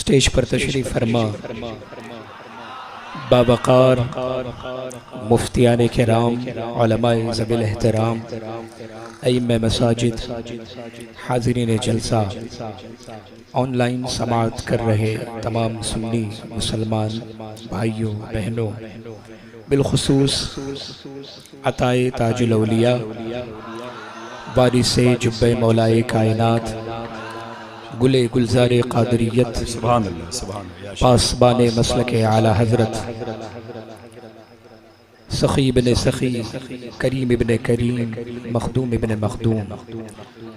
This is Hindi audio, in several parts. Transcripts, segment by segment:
स्टेज पर तशरीफ़ फरमा बावक़ार मुफ्तियान किराम, उलमाए ज़वील एहतराम, अइम्मे मसाजिद, हाज़िरीन जलसा, ऑनलाइन समाअत कर रहे तमाम सुन्नी मुसलमान भाइयों बहनों, बिलखुसूस अताए ताजुल औलिया वारिसे जुब्बे मौलाए कायनात गुले गुलज़ारे क़ादरियत पासबाने मसलके आला हज़रत सखी इब्ने सखी करीम इब्ने करीम मखदूम इब्ने मखदूम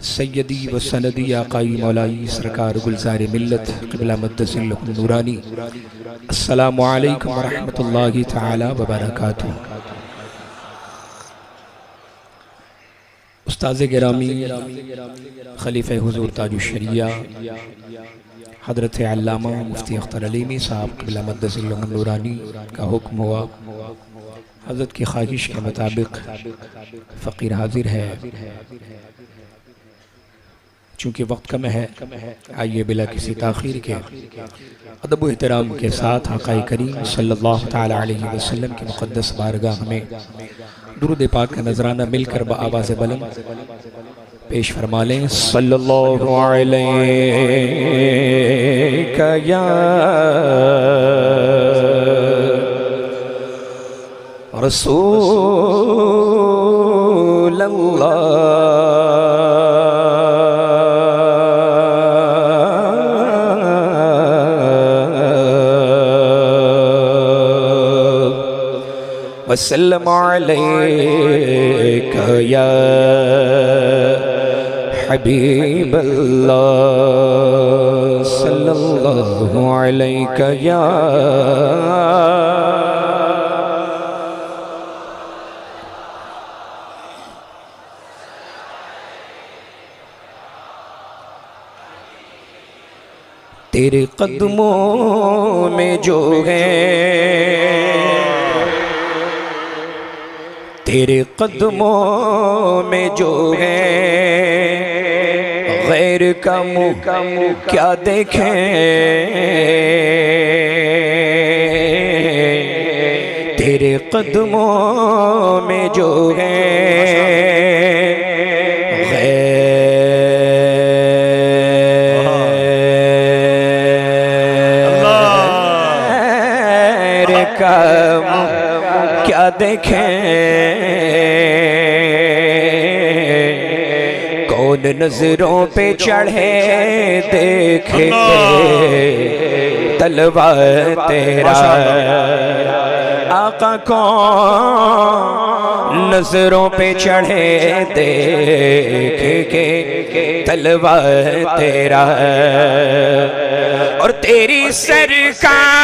सैयदी व सनदी आकाई मौलाई सरकार गुलज़ारे मिल्लत क़िबला मद्दसिल्लहुल नूरानी। अस्सलामु अलैकुम व रहमतुल्लाहि तआला व बरकातुहू। उस्ताज़े गिरामी खलीफ़े हुज़ूर ताजुश शरिया हज़रत अल्लामा मुफ्ती अख्तर अलीमी साहब क़िबला मद्दसिल्लहुल नूरानी का हुक्म हुआ, हज़रत की ख्वाहिश के मुताबिक फ़कीर हाजिर है। चूँकि वक्त कम है, आइए बिला किसी ताख़ीर के अदब व एहतराम के साथ आक़ाए करीम सल्लल्लाहु तआला अलैहि वसल्लम की मुक़द्दस बारगाह में दुरूद पाक का नजराना मिलकर बआवाज़ बुलंद पेश फरमा लें। सल्लल्लाहु अलैका या रसूल अल्लाह वसल्लम अलैका या हबीब अल्लाह सल्लल्लाहु अलैका या तेरे कदमों में जो है, तेरे कदमों में जो है, गैर का मुँह क्या देखें। तेरे कदमों में जो है, गैर का मुँह क्या देखें। कौन नजरों पे चढ़े देखे तलवा तेरा, आका कौन नजरों पे चढ़े देखे के तलवा तेरा। और तेरी सरकार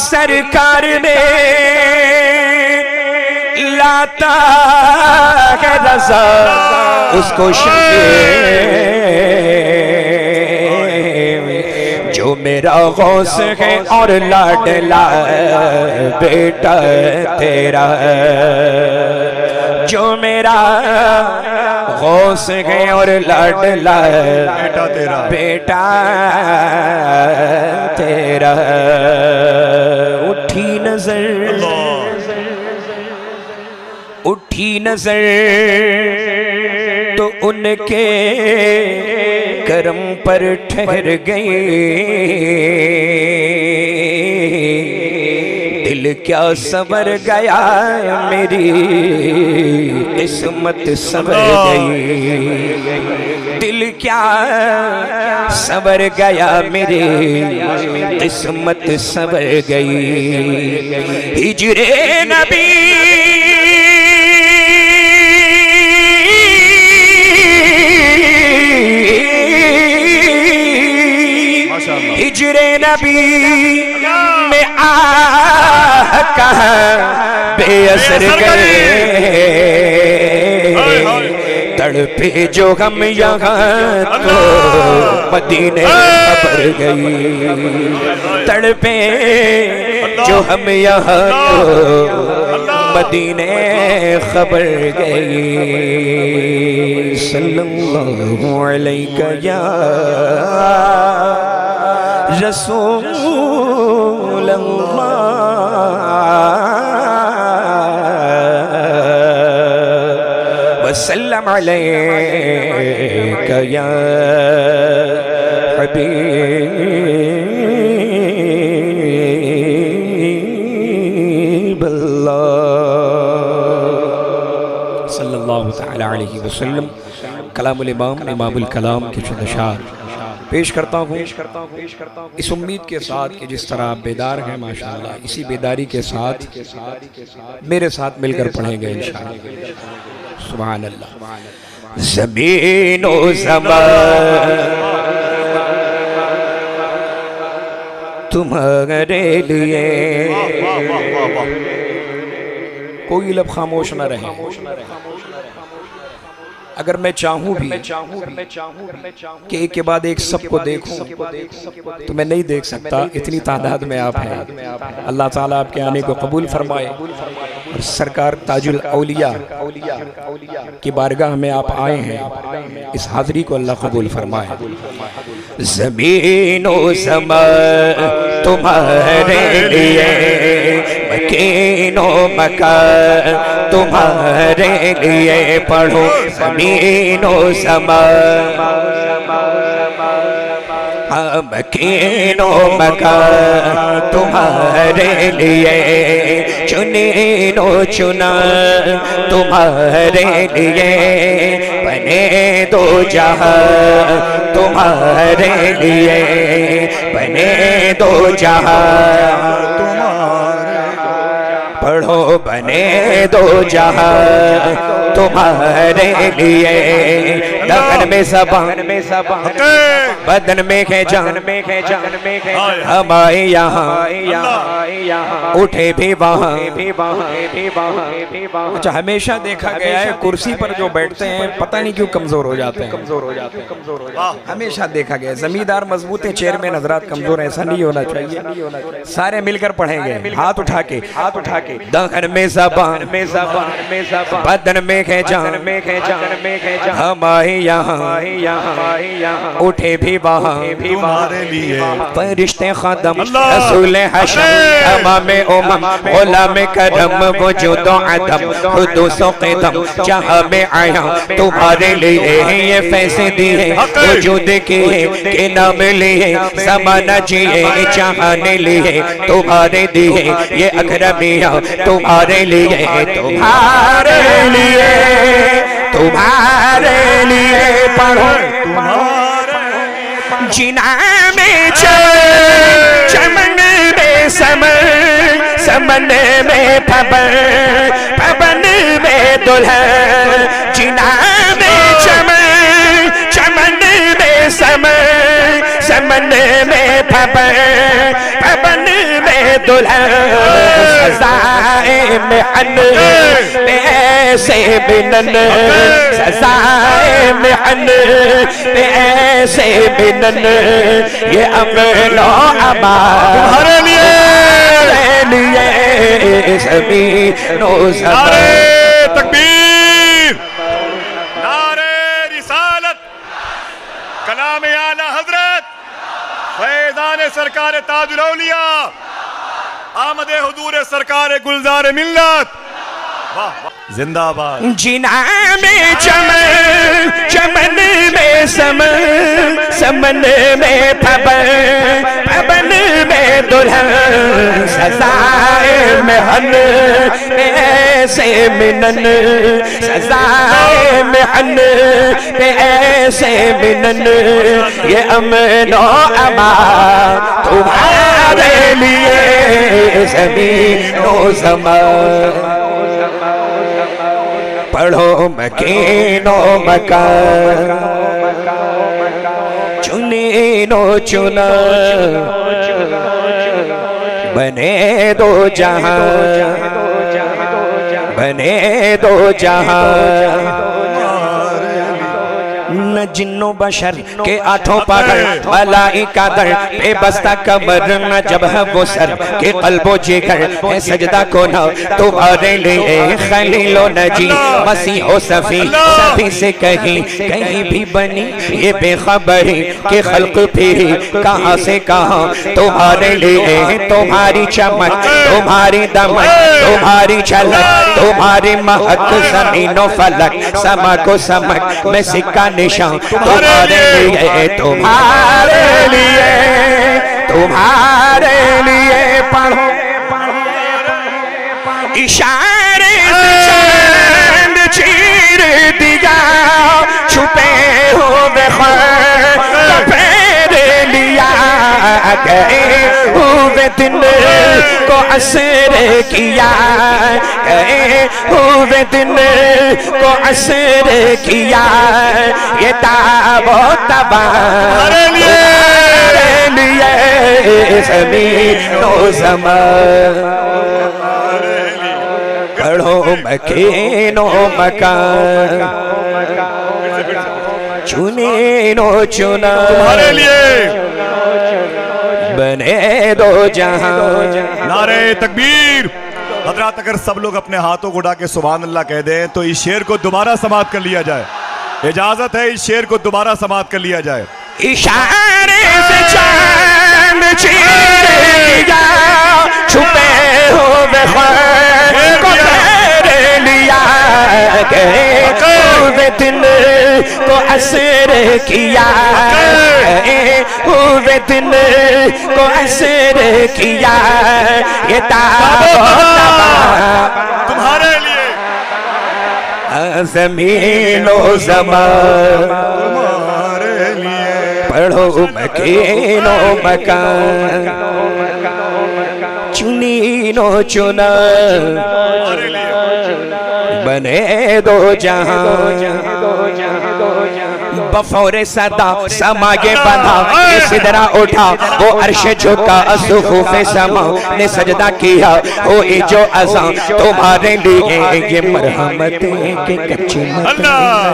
सरकार ने लाता है रज़ा उसको जो मेरा गौस है और लाडला बेटा तेरा, जो मेरा गौस है और लाडला बेटा तेरा, बेटा तेरा। उठी नजर, उठी नजर तो उनके करम पर ठहर गई। दिल क्या सवर गया मेरी किस्मत सवर गई। दिल क्या सवर गया मेरी किस्मत सवर गई। हिजरे नबी हिजरे नबी में कहाँ बेअसर गए। तड़पे जो हम यहाँ तो मदीने खबर गई, तड़पे जो हम यहाँ तो मदीने खबर गई। सल्लल्लाहु अलैका या रसूल अल्लाह वसल्लम अलैका या हबीब अल्लाह सल्लल्लाहु तआला अलैहि वसल्लम। कलामुल इमाम इमामुल कलाम के चंद अशार पेश करता हूँ इस उम्मीद के साथ कि जिस तरह आप बेदार हैं माशाअल्लाह, इसी बेदारी के साथ मेरे साथ मिलकर पढ़ेंगे इंशाअल्लाह। सुभान अल्लाह। ज़मीन ओ ज़मान तुम्हारे लिए, कोई लब खामोश न रहे। अगर मैं चाहूं भी कि एक के बाद एक सबको देखूं तो मैं नहीं देख सकता, इतनी तादाद में आप हैं। अल्लाह ताला आपके आने को कबूल फरमाए और सरकार ताजुल औलिया की बारगाह में आप आए हैं, इस हाज़री को अल्लाह कबूल फरमाए। ज़मीन ओ ज़मान तुम्हारे लिए, मकीन ओ मकान तुम्हारे लिए, पढ़ो ज़मीन ओ ज़मान, मकीन ओ मकान तुम्हारे लिए, चुनीनो चुना तुम्हारे लिए, बने दो जहां तुम्हारे लिए, बने दो जहां पढ़ो, बने दो जहां तुम्हारे लिए। लगन में ज़बान में ज़बान, बदन में है जान में है जान में है, हम आए यहाँ उठे भी वहाँ। अच्छा, हमेशा देखा गया है कुर्सी पर जो बैठते हैं पता नहीं क्यों कमजोर हो जाते हैं, हमेशा देखा गया। जमींदार मजबूत है, चेयरमैन हजरात कमजोर है, ऐसा नहीं होना चाहिए। सारे मिलकर पढ़ेंगे, हाथ उठा के दहन में ज़बान में ज़बान में ज़बान, बदन में है जान में है जान में है जान, हम आए यहाँ उठे भी वहाँ तुम्हारे लिए। फरिश्ते खादम रसूल हशम तमाम उम्म गुलाम करम वजूद अदम हुदूस क़दम जहाँ में आया तुम्हारे लिए, ये फैसे दिए वजूद के नाम लिए, ज़माना जिए चाहने लिए तुम्हारे दिए, ये अकरमिया तुम्हारे लिए, तुम्हारे लिए, तुम्हारे लिए, पढ़ो जिना में चमन में समन, समन में पवन, पवन में दुल्हन, जिना में चमन में समन, समन में पवन, पवन में दुल्हन, सजाए मेहन ऐसे बिनन, सजाए मेहन ऐसे बिनन, ये अमलो अमान तुम्हारे लिए, ज़मीनो ज़मान। तकबीर, नारे रिसालत, कलाम आला हजरत, फैज़ान सरकार ताजुल औलिया, आमदे हुजूर सरकार गुलजार मिल्लत, जिंदाबाद। जिना में चमन, चमन में समन, समन में पवन, पवन में दुल्हन, सजाए मेहन ऐसे मिलन, सजाए मेहन ऐसे मिलन, ये अमनो अमान तुम्हारे लिए, ज़मीनो ज़मान। पढ़ो मकीनो मकान, चुनीनो चुना, बने दो जहां, बने दो जहां न जिन्नो बशर के आठों पगर मलाइका दर बेबस्ता कबर न जब है वो सर के कल्बो जिगर है सजदा को न तुम्हारे लिए खलीलो नजी मसीह सफी सभी से कहीं कहीं भी बनी ये बेखबरी के खल्क फिरी कहाँ से कहाँ तुम्हारे लिए तुम्हारी चमक तुम्हारी दमक तुम्हारी झलक तुम्हारी महक ज़मीनो फलक समा को समक में सिक्का निशान तुम्हारे लिए तुम्हारे लिए पढ़ो इशारे से चांद चीर दिया छुपे हुए फेर लिया गए हुए दिन को असर किया गए हुए दिन को असर किया ये ताबो तबा लिए ज़मीनो ज़मान गढ़ो मकीनो मकान चुने नो चुना तुम्हारे लिए बने दो जहां। नारे तकबीर। हजरात अगर सब लोग अपने हाथों को उठा के सुभान अल्लाह कह दें तो इस शेर को दोबारा समाप्त कर लिया जाए। इजाजत है, इस शेर को दोबारा समाप्त कर लिया जाए। इशारे से चांद चीर दिया छुपे हुए को फेर लिया गए हुए दिन को असर किया गए हुए दिन को असर किया ये तुम्हारे लिए ज़मीनो ज़मान तुम्हारे लिए पढ़ो मकीनो मकान चुनीनो चुना बने दो जहां बफौरे सदा समागे बंधा सिदरा उठा वो अर्श झुका सुफूफे समा ने सजदा किया हो जो अज़ां तुम्हारे लिए ये मरहमतें के कच्ची मत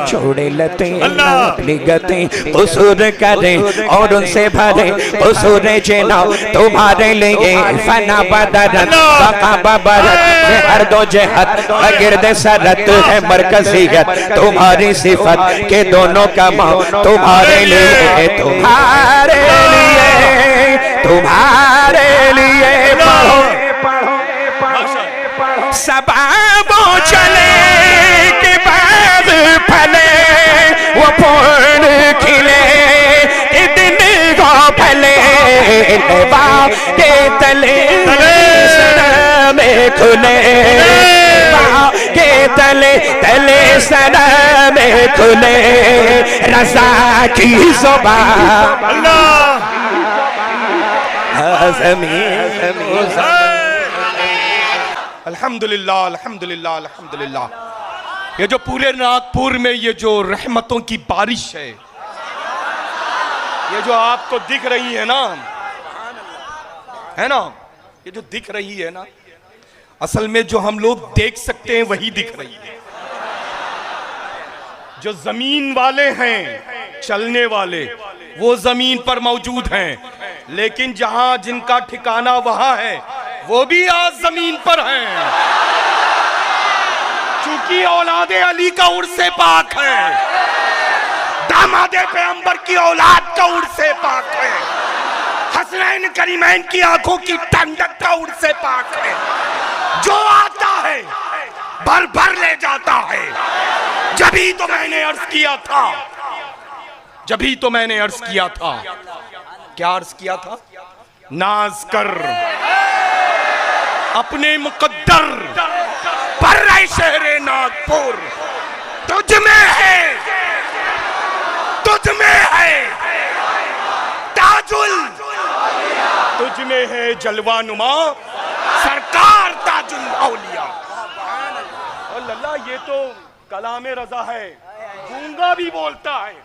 छोड़े लते अपनी गते कसूर करें और उनसे भरे कसूर जेना तुम्हारे लिए फना बदरत बका बबरत हर दो जहत गिरद सरत है मरकजियत तुम्हारी सिफत के दोनों का तुम्हारे लिए पढ़ो सबाबो चले के बाद फले वो फूल खिले दिन को फले के तले में खुले के तले तले सदा में खुले रज़ा की ज़ुबान अल्हम्दुलिल्लाह अल्हम्दुलिल्लाह अल्हम्दुलिल्लाह। ये जो पूरे नागपुर में ये जो रहमतों की बारिश है, ये जो आपको दिख रही है ना, ये जो दिख रही है ना, असल में जो हम लोग देख सकते हैं वही दिख रही है। जो जमीन वाले हैं, चलने वाले, वो जमीन पर मौजूद हैं, लेकिन जहां जिनका ठिकाना वहां है वो भी आज जमीन पर हैं। चूंकि औलादे अली का उर्से पाक है, दामादे पैगंबर की औलाद का उर्से पाक है, हसनैन करीमैन की आंखों की ठंडक का उर्से पाक है। जो आता है भर भर ले जाता है। जभी तो मैंने अर्ज किया था, क्या अर्ज किया था? नाज कर अपने मुकद्दर पर शहरे नागपुर, तुझ में है ताजुल, तुझ में है जलवा नुमा सरकार ताजुल औलिया। अल्लाह, ये तो कलामे रजा है, गूंगा भी बोलता है।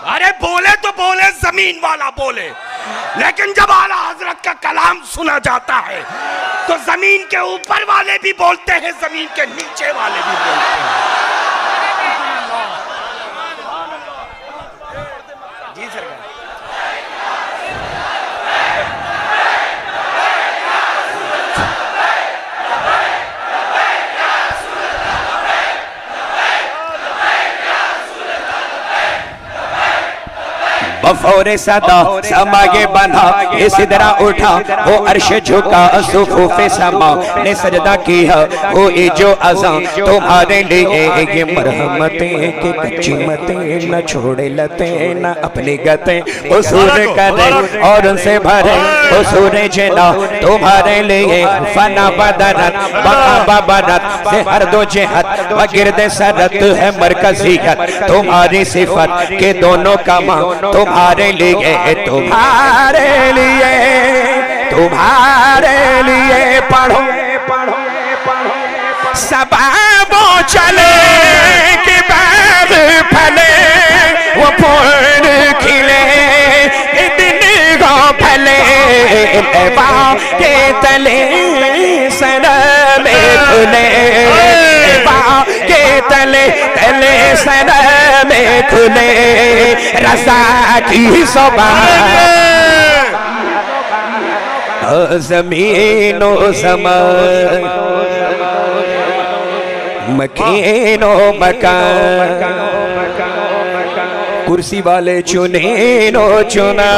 अरे बोले तो बोले, जमीन वाला बोले, लेकिन जब आला हजरत का कलाम सुना जाता है तो जमीन के ऊपर वाले भी बोलते हैं, जमीन के नीचे वाले भी बोलते हैं। बफौरे सदा समागे बना ये सिदरा उठा वो अर्श झुका सुफूफे समा ने सजदा किया वो जो अज़ां तुम्हारे लिए ये मरहमतें के कच्ची मतें न छोड़े लते न अपनी गते उसूर करे और उनसे भरे उसूर जना तुम्हारे लिए फना बदरत बका बरत से हर दो जेहत वगिरदे सरत है मरकजियत तुम्हारी सिफत के दोनों कामा तुम्हारे लिए तुम्हारे लिए तुम्हारे लिए पढ़ो सबाबो चले कि बाग फले वो फूल खिले दिन गो फले के तले सर में खुले के तले तले सर में खुले रसा की सोबा ज़मीनो समा मकीनो मकान कुर्सी वाले चुने नो चुना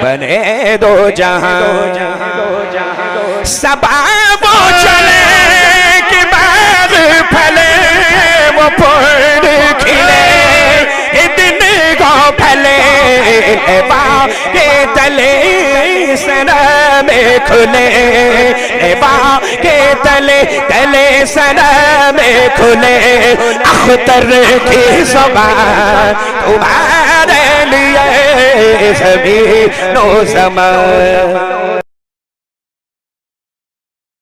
बने दो जहां सबाबो चले कि बाग फले वो फूल खिले दिन गो फले के तले सना में खुले के तले तले सना में खुले अख्तर की ज़बान तुम्हारे लिए सभी नो समा